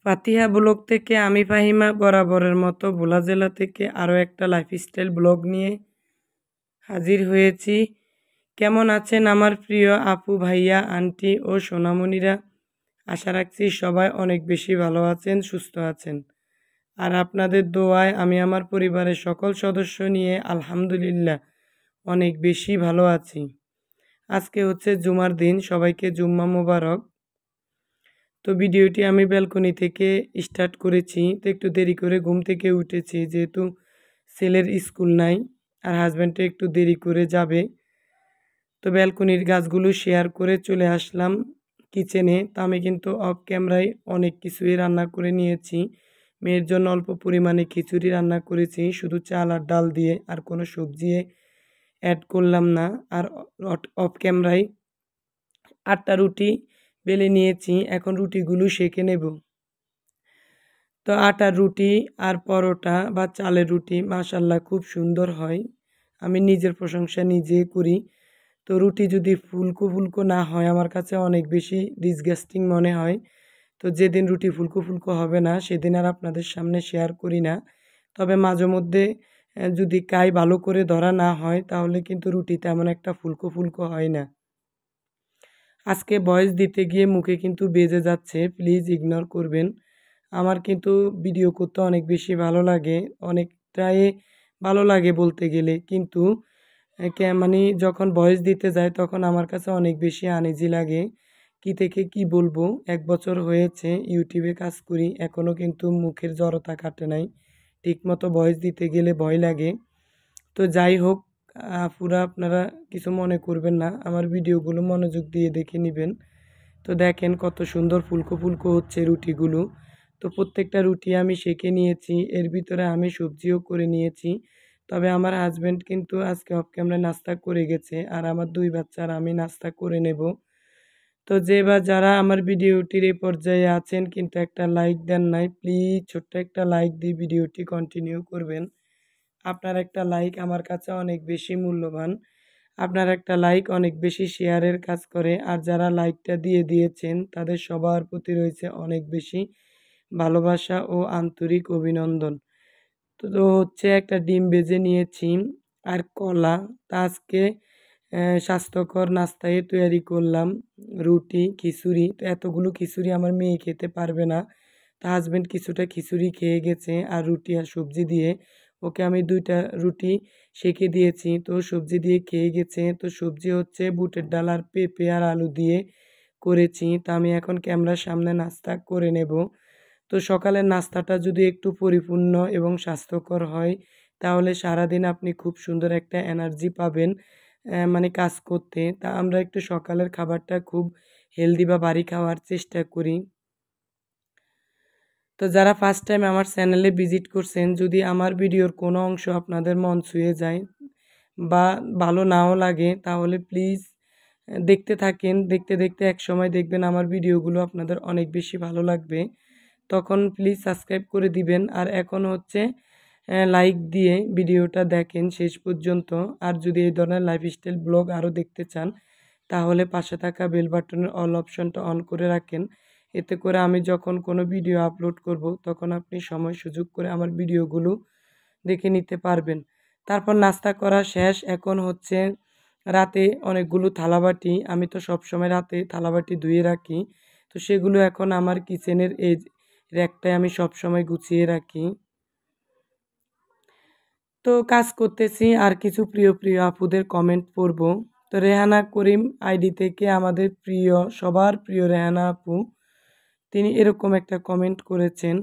ফাতিহা blog থেকে আমি ফাহিমা বরাবরের মতো ভোলা জেলা থেকে আরও একটা লাইফস্টাইল ব্লগ নিয়ে হাজির হয়েছি। কেমন আছেন আমার প্রিয় আপু, ভাইয়া, আন্টি ও সোনামণিরা? আশা রাখছি সবাই অনেক বেশি ভালো আছেন, সুস্থ আছেন। আর আপনাদের দোয়ায় আমি আমার পরিবারের সকল সদস্য নিয়ে আলহামদুলিল্লাহ অনেক বেশি ভালো আছি। আজকে হচ্ছে জুমার দিন, সবাইকে জুম্মা মোবারক। তো ভিডিওটি আমি ব্যালকনি থেকে স্টার্ট করেছি। তো একটু দেরি করে ঘুম থেকে উঠেছি, যেহেতু ছেলের স্কুল নাই আর হাজব্যান্ডটা একটু দেরি করে যাবে। তো ব্যালকনির গাছগুলো শেয়ার করে চলে আসলাম কিচেনে। তো আমি কিন্তু অফ ক্যামেরায় অনেক কিছুই রান্না করে নিয়েছি। মেয়ের জন্য অল্প পরিমাণে খিচুড়ি রান্না করেছি, শুধু চাল আর ডাল দিয়ে, আর কোনো সবজি অ্যাড করলাম না। আর অফ ক্যামেরায় 8টা রুটি বেলে নিয়েছি, এখন রুটিগুলো সেঁকে নেব। তো আটার রুটি আর পরোটা বা চালের রুটি মাশাল্লাহ খুব সুন্দর হয়। আমি নিজের প্রশংসা নিজে করি। তো রুটি যদি ফুলকো ফুলকো না হয় আমার কাছে অনেক বেশি ডিসগাস্টিং মনে হয়। তো যেদিন রুটি ফুলকো ফুলকো হবে না সেদিন আর আপনাদের সামনে শেয়ার করি না। তবে মাঝে মধ্যে যদি কাই ভালো করে ধরা না হয় তাহলে কিন্তু রুটি তেমন একটা ফুলকো ফুলকো হয় না। আজকে ভয়েস দিতে গিয়ে মুখে কিন্তু বেজে যাচ্ছে, প্লিজ ইগনোর করবেন। আমার কিন্তু ভিডিও করতে অনেক বেশি ভালো লাগে, অনেকটাই ভালো লাগে বলতে গেলে, কিন্তু মানে যখন ভয়েস দিতে যায় তখন আমার কাছে অনেক বেশি আনইজি লাগে। কি থেকে কি বলবো, 1 বছর হয়েছে ইউটিউবে কাজ করি, এখনও কিন্তু মুখের জড়তা কাটে নাই। ঠিকমতো ভয়েস দিতে গেলে ভয় লাগে। তো যাই হোক, আপুরা আপনারা কিছু মনে করবেন না, আমার ভিডিওগুলো মনোযোগ দিয়ে দেখে নেবেন। তো দেখেন কত সুন্দর ফুলকো ফুলকো হচ্ছে রুটিগুলো। তো প্রত্যেকটা রুটি আমি সেঁকে নিয়েছি, এর ভিতরে আমি সবজিও করে নিয়েছি। তবে আমার হাজব্যান্ড কিন্তু আজকে অফ ক্যামেরায় নাস্তা করে গেছে, আর আমার 2 বাচ্চার আমি নাস্তা করে নেব। তো যে বা যারা আমার ভিডিওটির এই পর্যায়ে আছেন কিন্তু একটা লাইক দেন নাই, প্লিজ ছোট্ট একটা লাইক দিয়ে ভিডিওটি কন্টিনিউ করবেন। আপনার একটা লাইক আমার কাছে অনেক বেশি মূল্যবান। আপনার একটা লাইক অনেক বেশি শেয়ারের কাজ করে। আর যারা লাইকটা দিয়ে দিয়েছেন তাদের সবার প্রতি রয়েছে অনেক বেশি ভালোবাসা ও আন্তরিক অভিনন্দন। তো হচ্ছে একটা ডিম ভেজে নিয়েছি আর কলা। তা আজকে স্বাস্থ্যকর নাস্তায় তৈরি করলাম রুটি, খিচুড়ি। তো এতগুলো খিচুড়ি আমার মেয়ে খেতে পারবে না। তা হাজব্যান্ড কিছুটা খিচুড়ি খেয়ে গেছে আর রুটি আর সবজি দিয়ে। ওকে আমি 2টা রুটি সেঁকে দিয়েছি, তো সবজি দিয়ে খেয়ে গেছে। তো সবজি হচ্ছে বুটের ডাল আর পেঁপে আর আলু দিয়ে করেছি। তা আমি এখন ক্যামেরার সামনে নাস্তা করে নেব। তো সকালের নাস্তাটা যদি একটু পরিপূর্ণ এবং স্বাস্থ্যকর হয় তাহলে সারাদিন আপনি খুব সুন্দর একটা এনার্জি পাবেন মানে কাজ করতে। তা আমরা একটু সকালের খাবারটা খুব হেলদি বা বাড়ি খাওয়ার চেষ্টা করি। তো যারা ফার্স্ট টাইম আমার চ্যানেলে ভিজিট করছেন, যদি আমার ভিডিওর কোনো অংশ আপনাদের মন ছুঁয়ে যায় বা ভালো নাও লাগে তাহলে প্লিজ দেখতে থাকেন। দেখতে দেখতে এক সময় দেখবেন আমার ভিডিওগুলো আপনাদের অনেক বেশি ভালো লাগবে, তখন প্লিজ সাবস্ক্রাইব করে দিবেন। আর এখন হচ্ছে লাইক দিয়ে ভিডিওটা দেখেন শেষ পর্যন্ত। আর যদি এই ধরনের লাইফস্টাইল ব্লগ আরও দেখতে চান তাহলে পাশে থাকা বেল বাটনের অল অপশনটা অন করে রাখেন। এতে করে আমি যখন কোনো ভিডিও আপলোড করব তখন আপনি সময় সুযোগ করে আমার ভিডিওগুলো দেখে নিতে পারবেন। তারপর নাস্তা করা শেষ, এখন হচ্ছে রাতে অনেকগুলো থালাবাটি, আমি তো সবসময় রাতে থালাবাটি ধুয়ে রাখি। তো সেগুলো এখন আমার কিচেনের এই র্যাকটায় আমি সবসময় গুছিয়ে রাখি। তো কাজ করতেছি আর কিছু প্রিয় প্রিয় আপুদের কমেন্ট পড়ব। তো রেহানা করিম আইডি থেকে আমাদের প্রিয়, সবার প্রিয় রেহানা আপু, তিনি এরকম একটা কমেন্ট করেছেন,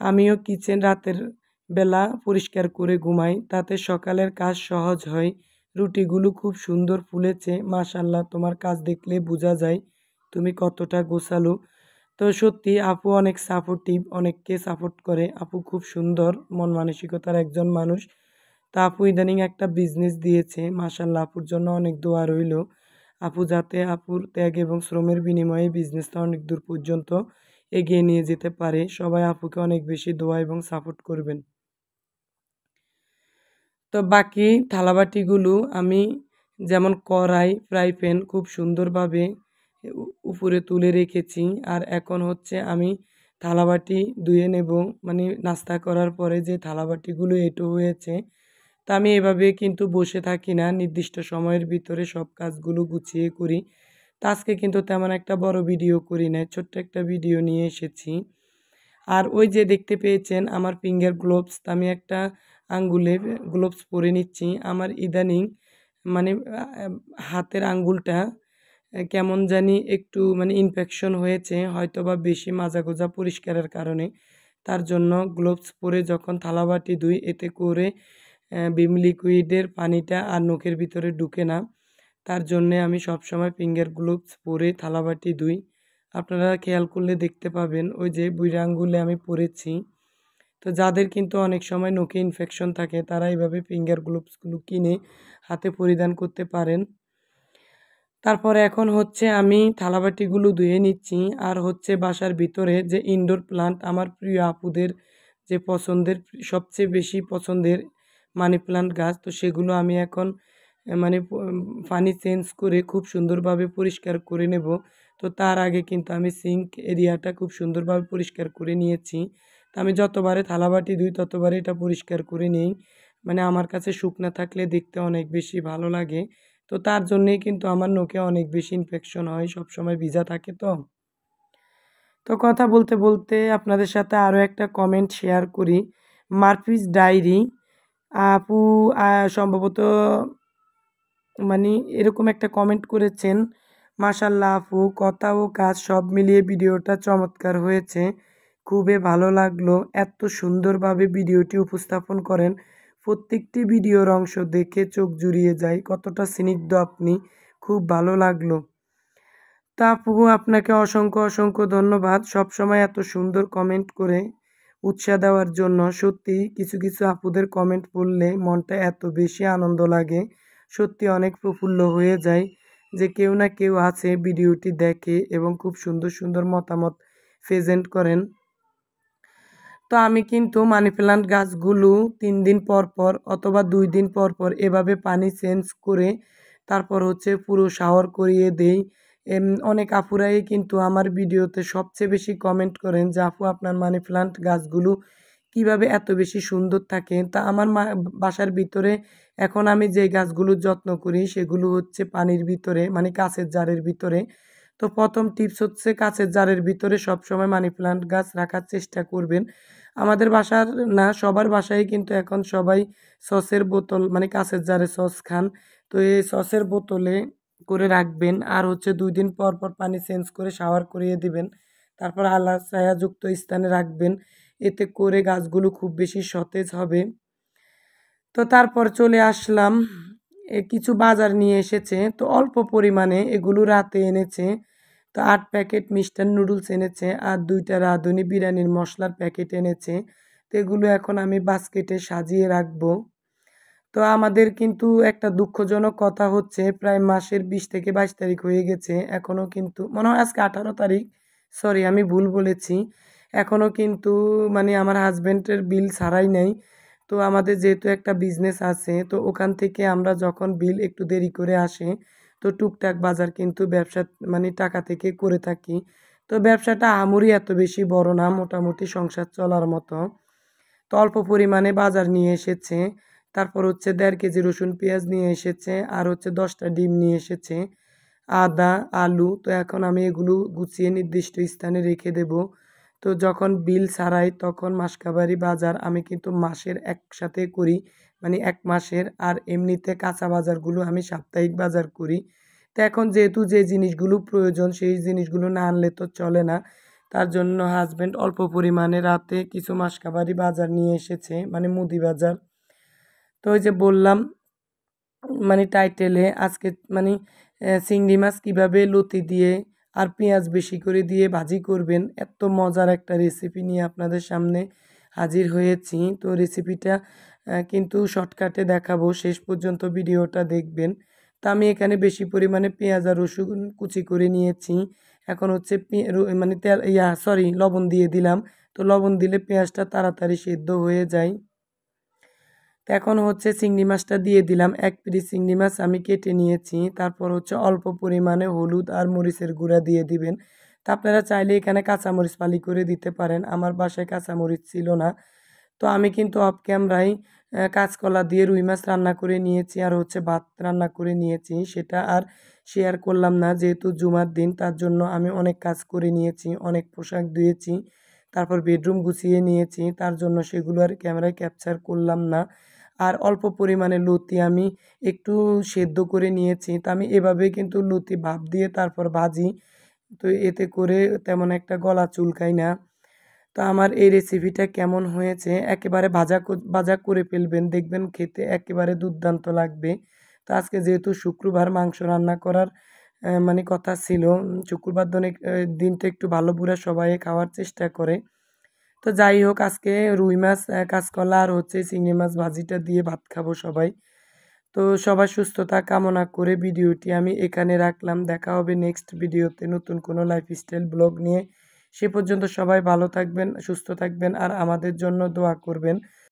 আমিও কিচেন রাতের বেলা পরিষ্কার করে ঘুমাই, তাতে সকালের কাজ সহজ হয়। রুটিগুলো খুব সুন্দর ফুলেছে, মাশাল্লাহ, তোমার কাজ দেখলে বোঝা যায় তুমি কতটা গোছালো। তো সত্যি আপু অনেক সাপোর্টিভ, অনেককে সাপোর্ট করে। আপু খুব সুন্দর মন মানসিকতার একজন মানুষ। তা আপু ইদানিং একটা বিজনেস দিয়েছে, মাশাল্লাহ, আপুর জন্য অনেক দোয়া রইল। আপু যাতে আপুর ত্যাগ এবং শ্রমের বিনিময়ে বিজনেসটা অনেক দূর পর্যন্ত এগিয়ে নিয়ে যেতে পারে। সবাই আপুকে অনেক বেশি দোয়া এবং সাপোর্ট করবেন। তো বাকি থালাবাটিগুলো আমি, যেমন কড়াই, ফ্রাই প্যান খুব সুন্দরভাবে উপরে তুলে রেখেছি। আর এখন হচ্ছে আমি থালাবাটি ধুয়ে নেব, মানে নাস্তা করার পরে যে থালাবাটিগুলো এঁটো হয়েছে। তা আমি এভাবে কিন্তু বসে থাকি না, নির্দিষ্ট সময়ের ভিতরে সব কাজগুলো গুছিয়ে করি। তা আজকে কিন্তু তেমন একটা বড় ভিডিও করি নাই, ছোট্ট একটা ভিডিও নিয়ে এসেছি। আর ওই যে দেখতে পেয়েছেন আমার ফিঙ্গার গ্লোভস, আমি একটা আঙ্গুলে গ্লোভস পরে নিচ্ছি। আমার ইদানিং মানে হাতের আঙ্গুলটা কেমন জানি একটু মানে ইনফেকশন হয়েছে, হয়তোবা বেশি মাজা গোজা পরিষ্কারের কারণে। তার জন্য গ্লোভস পরে যখন থালাবাটি ধুই, এতে করে ভিম লিকুইডের পানিটা আর নখের ভিতরে ঢুকে না। তার জন্যে আমি সবসময় ফিঙ্গার গ্লোভস পরে থালাবাটি ধুই। আপনারা খেয়াল করলে দেখতে পাবেন ওই যে বুড়া আঙ্গুলে আমি পরেছি। তো যাদের কিন্তু অনেক সময় নখে ইনফেকশন থাকে তারা এইভাবে ফিঙ্গার গ্লোভসগুলো কিনে হাতে পরিধান করতে পারেন। তারপরে এখন হচ্ছে আমি থালাবাটিগুলো ধুয়ে নিচ্ছি। আর হচ্ছে বাসার ভিতরে যে ইনডোর প্লান্ট আমার প্রিয় আপুদের যে পছন্দের সবচেয়ে বেশি পছন্দের মানি প্লান্ট গাছ, তো সেগুলো আমি এখন মানে পানি চেঞ্জ করে খুব সুন্দরভাবে পরিষ্কার করে নেব। তো তার আগে কিন্তু আমি সিঙ্ক এরিয়াটা খুব সুন্দরভাবে পরিষ্কার করে নিয়েছি। তো আমি যতবারে থালাবাটি ধুই ততবারে এটা পরিষ্কার করে নিই, মানে আমার কাছে শুকনা থাকলে দেখতে অনেক বেশি ভালো লাগে। তো তার জন্যেই কিন্তু আমার নখে অনেক বেশি ইনফেকশন হয়, সবসময় ভিজা থাকে তো। তো কথা বলতে বলতে আপনাদের সাথে আরও একটা কমেন্ট শেয়ার করি। মারফিস ডায়েরি আপু সম্ভবত মানে এরকম একটা কমেন্ট করেছেন, মাশাল্লাহ আপু, কথা ও কাজ সব মিলিয়ে ভিডিওটা চমৎকার হয়েছে, খুবই ভালো লাগলো, এত সুন্দরভাবে ভিডিওটি উপস্থাপন করেন, প্রত্যেকটি ভিডিওর অংশ দেখে চোখ জুড়িয়ে যায়, কতটা স্নিগ্ধ আপনি, খুব ভালো লাগলো। তা আপু আপনাকে অসংখ্য অসংখ্য ধন্যবাদ সবসময় এত সুন্দর কমেন্ট করে উৎসাহ দেওয়ার জন্য। সত্যি কিছু কিছু আপুদের কমেন্ট পড়লে মনটা এত বেশি আনন্দ লাগে, সত্যি অনেক প্রফুল্ল হয়ে যায় যে কেউ না কেউ আছে ভিডিওটি দেখে এবং খুব সুন্দর সুন্দর মতামত প্রেজেন্ট করেন। তো আমি কিন্তু মানি প্লান্ট গাছগুলো 3 দিন পর পর অথবা 2 দিন পর পর এভাবে পানি চেঞ্জ করে তারপর হচ্ছে পুরো শাওয়ার করিয়ে দেই। অনেক আপুরাই কিন্তু আমার ভিডিওতে সবচেয়ে বেশি কমেন্ট করেন যে আপু আপনার মানি প্লান্ট গাছগুলো কিভাবে এত বেশি সুন্দর থাকে। তা আমার বাসার ভিতরে এখন আমি যে গাছগুলোর যত্ন করি সেগুলো হচ্ছে পানির ভিতরে, মানে কাঁচের জারের ভিতরে। তো প্রথম টিপস হচ্ছে কাঁচের জারের ভিতরে সবসময় মানি প্লান্ট গাছ রাখার চেষ্টা করবেন। আমাদের বাসার না, সবার বাসায় কিন্তু এখন সবাই সসের বোতল, মানে কাঁচের জারে সস খান। তো এই সসের বোতলে করে রাখবেন আর হচ্ছে 2 দিন পর পর পানি চেঞ্জ করে শাওয়ার করিয়ে দিবেন। তারপর আল্লাহ ছায়াযুক্ত স্থানে রাখবেন, এতে করে গাছগুলো খুব বেশি সতেজ হবে। তো তারপর চলে আসলাম, কিছু বাজার নিয়ে এসেছে, তো অল্প পরিমাণে এগুলো রাতে এনেছে। তো 8 প্যাকেট মিষ্টার নুডলস এনেছে আর 2টা রাঁধুনি বিরিয়ানির মশলার প্যাকেট এনেছে। তো এগুলো এখন আমি বাস্কেটে সাজিয়ে রাখবো। তো আমাদের কিন্তু একটা দুঃখজনক কথা হচ্ছে প্রায় মাসের 20 থেকে 22 তারিখ হয়ে গেছে, এখনও কিন্তু মনে হয় আজকে 18 তারিখ, সরি আমি ভুল বলেছি। এখনও কিন্তু মানে আমার হাজব্যান্ডের বিল ছাড়াই নেই। তো আমাদের যেহেতু একটা বিজনেস আছে, তো ওখান থেকে আমরা যখন বিল একটু দেরি করে আসে, তো টুকটাক বাজার কিন্তু ব্যবসা মানে টাকা থেকে করে থাকি। তো ব্যবসাটা আহামরি এত বেশি বড় না, মোটামুটি সংসার চলার মতো। তো অল্প পরিমাণে বাজার নিয়ে এসেছে। তারপর হচ্ছে 1.5 কেজি রসুন পেঁয়াজ নিয়ে এসেছে আর হচ্ছে 10টা ডিম নিয়ে এসেছে, আদা, আলু। তো এখন আমি এগুলো গুছিয়ে নির্দিষ্ট স্থানে রেখে দেব। তো যখন বিল ছাড়াই তখন মাসকাবারি বাজার আমি কিন্তু মাসের একসাথে করি, মানে 1 মাসের। আর এমনিতে কাঁচা বাজারগুলো আমি সাপ্তাহিক বাজার করি। তো এখন যেহেতু যে জিনিসগুলো প্রয়োজন সেই জিনিসগুলো না আনলে তো চলে না। তার জন্য হাজব্যান্ড অল্প পরিমাণে রাতে কিছু মাসকাবারি বাজার নিয়ে এসেছে, মানে মুদি বাজার। তো ওই যে বললাম মানে টাইটেলে আজকে মানে চিংড়ি মাছ কীভাবে লতি দিয়ে আর পেঁয়াজ বেশি করে দিয়ে ভাজি করবেন, এত মজার একটা রেসিপি নিয়ে আপনাদের সামনে হাজির হয়েছি। তো রেসিপিটা কিন্তু শর্টকাটে দেখাবো, শেষ পর্যন্ত ভিডিওটা দেখবেন। তো আমি এখানে বেশি পরিমাণে পেঁয়াজ আর রসুন কুচি করে নিয়েছি। এখন হচ্ছে মানে তেল সরি লবণ দিয়ে দিলাম। তো লবণ দিলে পেঁয়াজটা তাড়াতাড়ি সেদ্ধ হয়ে যায়। তো এখন হচ্ছে চিংড়ি মাছটা দিয়ে দিলাম, 1 পিস চিংড়ি মাছ আমি কেটে নিয়েছি। তারপর হচ্ছে অল্প পরিমাণে হলুদ আর মরিচের গুঁড়া দিয়ে দিবেন। তা আপনারা চাইলে এখানে কাঁচামরিচ ফালি করে দিতে পারেন। আমার বাসায় কাঁচামরিচ ছিল না। তো আমি কিন্তু অফ ক্যামেরায় কাঁচকলা দিয়ে রুই মাছ রান্না করে নিয়েছি আর হচ্ছে ভাত রান্না করে নিয়েছি। সেটা আর শেয়ার করলাম না যেহেতু জুমার দিন, তার জন্য আমি অনেক কাজ করে নিয়েছি, অনেক পোশাক ধুয়েছি, তারপর বেডরুম গুছিয়ে নিয়েছি, তার জন্য সেগুলো আর ক্যামেরায় ক্যাপচার করলাম না। আর অল্প পরিমাণে লতি আমি একটু সেদ্ধ করে নিয়েছি। তো আমি এভাবেই কিন্তু লতি ভাপ দিয়ে তারপর ভাজি। তো এতে করে তেমন একটা গলা চুলকায় না। তো আমার এই রেসিপিটা কেমন হয়েছে একেবারে ভাজা করে ফেলবেন, দেখবেন খেতে একেবারে দুর্দান্ত লাগবে। তো আজকে যেহেতু শুক্রবার মাংস রান্না করার মানে কথা ছিল, শুক্রবার দিনটা একটু ভালো বুড়া সবাই খাওয়ার চেষ্টা করে। তো যাই হোক আজকে রুই মাছ, কাঁচকলা আর হচ্ছে চিংড়ি মাছ ভাজিটা দিয়ে ভাত খাবো সবাই। তো সবার সুস্থতা কামনা করে ভিডিওটি আমি এখানে রাখলাম। দেখা হবে নেক্সট ভিডিওতে নতুন কোনো লাইফস্টাইল ব্লগ নিয়ে। সে পর্যন্ত সবাই ভালো থাকবেন, সুস্থ থাকবেন আর আমাদের জন্য দোয়া করবেন।